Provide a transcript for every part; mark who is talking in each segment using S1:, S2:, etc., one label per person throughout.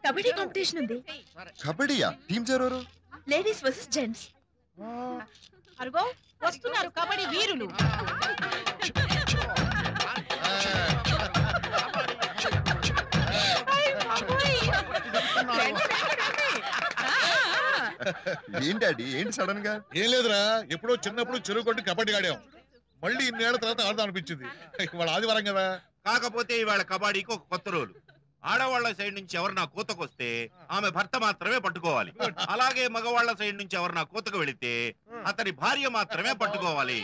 S1: Kabaddi competition ఉంది.
S2: కబడ్డీయా? Teams ఎవరెవరు?
S1: Ladies versus gents.
S3: అరుగో వస్తున్నారు కబడ్డీ వీరులు.
S2: ఏంటి ఏంటి సడన్ గా?
S4: ఏం లేదురా, ఎప్పుడో చిన్నప్పుడు చెరువు కొట్టి కబడ్డీ ఆడాం. మళ్ళీ ఇన్నేళ్ల తర్వాత ఆడదాం అనిపించింది. ఇవాళ ఆదివారం కదా.
S5: కాకపోతే ఇవాళ కబడ్డీకి ఒక కొత్త రూల్. ఆడవాళ్ల సైడ్ నుంచి ఎవరన్నా కూతకొస్తే ఆమె భర్త మాత్రమే పట్టుకోవాలి. అలాగే మగవాళ్ల సైడ్ నుంచి ఎవరన్నా కూతకు వెళితే అతని భార్య మాత్రమే పట్టుకోవాలి.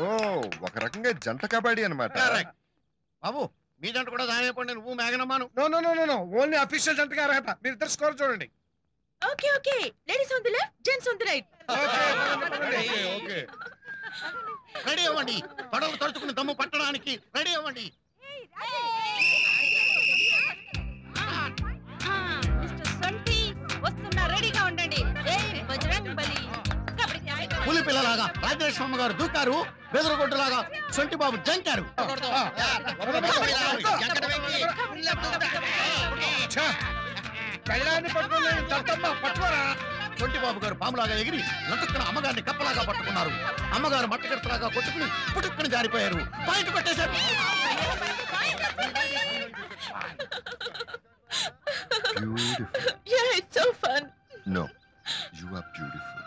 S2: ఓ, ఒక రకంగా జంట కబడ్డీ అన్నమాట.
S6: బాబు మీ జంట కూడా దాని నువ్వు మేఘనమ్మాను.
S7: No no no no, only official జంటగా అర్హత. మీరు ఇద్దరు స్కోర్ చూడండి.
S1: Okay okay, ladies on the left, gents on the right.
S4: Okay
S6: ready అవ్వండి. పడవలు తడుచుకుని దమ్ము పట్టడానికి రెడీ అవ్వండి.
S3: రెడీగా ఉండండి.
S6: పులి పిల్లలాగా రాజేశ్వరమ్మ గారు దూకారు, బెదరగొడ్డులాగా సొంటి బాబు జంకారు. సొంటి బాబు గారు పాములాగా ఎగిరి లటుక్కున అమ్మగారిని కప్పలాగా పట్టుకున్నారు. అమ్మగారు మట్టకడతలాగా కొట్టుకుని పుట్టుకుని జారిపోయారు. పాయింట్ కొట్టేశారు.
S1: Yeah, it's so fun.
S2: No, you are beautiful.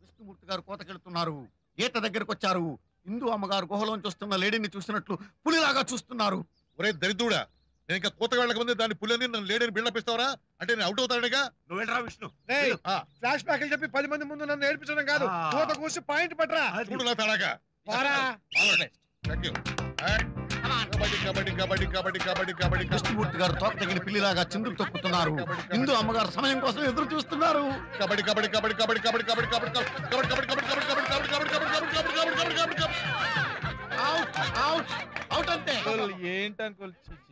S6: Vishnumurthy గారు కోతకెళ్తున్నారు. ఈత దగ్గరకు వచ్చారు. హిందూ అమ్మగారు గుహలోంచి వస్తున్న లేడీని చూసినట్లు పులిలాగా చూస్తున్నారు.
S4: ఒరే దరిద్రుడా, నేను ఇంకా కూత వెళ్ళక ముందే దాన్ని పుల్లని నన్ను లేడీని బిల్డప్ ఇస్తావరా? అంటే నేను అవుట్ అవుతాడుగా.
S5: నువ్వు వెళ్ళరా విష్ణు.
S7: ఫ్లాష్ బ్యాక్ చెప్పి 10 మంది ముందు నన్ను ఏడిపించడం కాదు, కూత కూసి పాయింట్ పట్టరా.
S4: చూడు నా తడాక.
S6: విష్ణుమూర్తి గారు తోక తగిన పిల్లిలాగా చిందులు తొక్కుతున్నారు. హిందూ అమ్మగారు సమయం కోసం ఎదురు చూస్తున్నారు.
S4: కబడ్డీ కబడ్డీ కబడ్డీ కబడ్డీ కబడ్డీ కబడ్డీ కబడ్డీ కబడ్డీ కబడ్డీ కబడ్డీ కబడ్డీ కబడ్డీ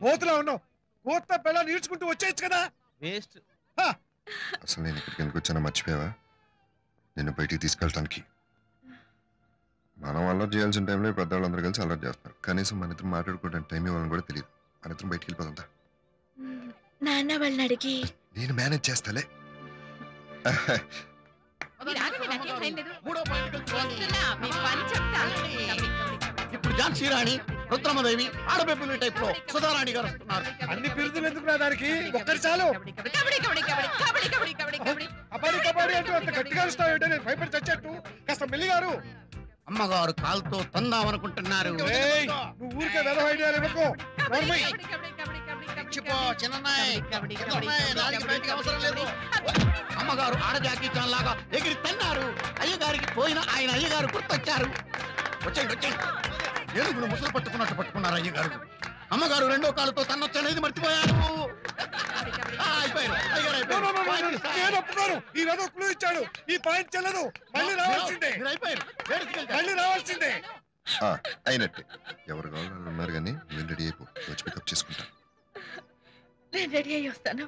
S7: కోతలో ఉన్నావు. కోత పిల్ల నీడ్చుకుంటూ వచ్చేయచ్చు కదా.
S8: వేస్ట్.
S2: అసలు నేను ఇక్కడికి ఎందుకు వచ్చానో మర్చిపోయావా? నిన్ను బయటికి తీసుకెళ్ళటానికి. మనం అల్లరి చేయాల్సిన టైంలో పెద్దవాళ్ళందరూ కలిసి అల్లరి చేస్తారు. కనీసం మన ఇద్దరు మాట్లాడుకోవడానికి టైం ఇవ్వాలని కూడా తెలియదు. మన ఇద్దరం బయటికి వెళ్ళిపోతుందా?
S1: నాన్న వాళ్ళని అడిగి
S2: నేను మేనేజ్ చేస్తాలే.
S6: ఇప్పుడు ఝాన్సీ రాణి, రుద్రమదేవి, ఆడబెబ్బులి టైప్ లో సుధారాణి గారు వస్తున్నారు.
S7: అన్ని బిరుదులు ఎందుకు నా దానికి? ఒక్కటి చాలు. కబడ్డీ కబడ్డీ అంటూ అంత గట్టిగా అరుస్తావు. నేను భయపడి చచ్చేట్టు. కాస్త మెల్లిగారు.
S6: అమ్మగారు కాలుతో తందామనుకుంటున్నారు.
S7: నువ్వు ఊరికే వెద ఐడియాలు ఇవ్వకు.
S6: అమ్మగారు ఆడజాకీ చాన్ లాగా ఎగిరి తన్నారు. అయ్యగారికి పోయిన ఆయన అయ్యగారు గుర్తొచ్చారు. వచ్చండి వచ్చండి. ఏనుగును ముసలు పట్టుకున్నట్టు పట్టుకున్నారు అయ్యగారు. అమ్మగారు రెండో కాలుతో తన్నొచ్చనేది మర్చిపోయారు.
S7: నేను ఒప్పుకోను. ఈ రథం క్లూ ఇచ్చాడు. ఈ పాయింట్ చెల్లదు. మళ్ళీ రావాల్సిందే. మళ్ళీ రావాల్సిందే.
S2: అయినట్టే. ఎవరు కావాలి ఉన్నారు కానీ నేను రెడీ అయిపో. వచ్చి పికప్ చేసుకుంటా.
S1: నేను రెడీ అయ్యి వస్తాను.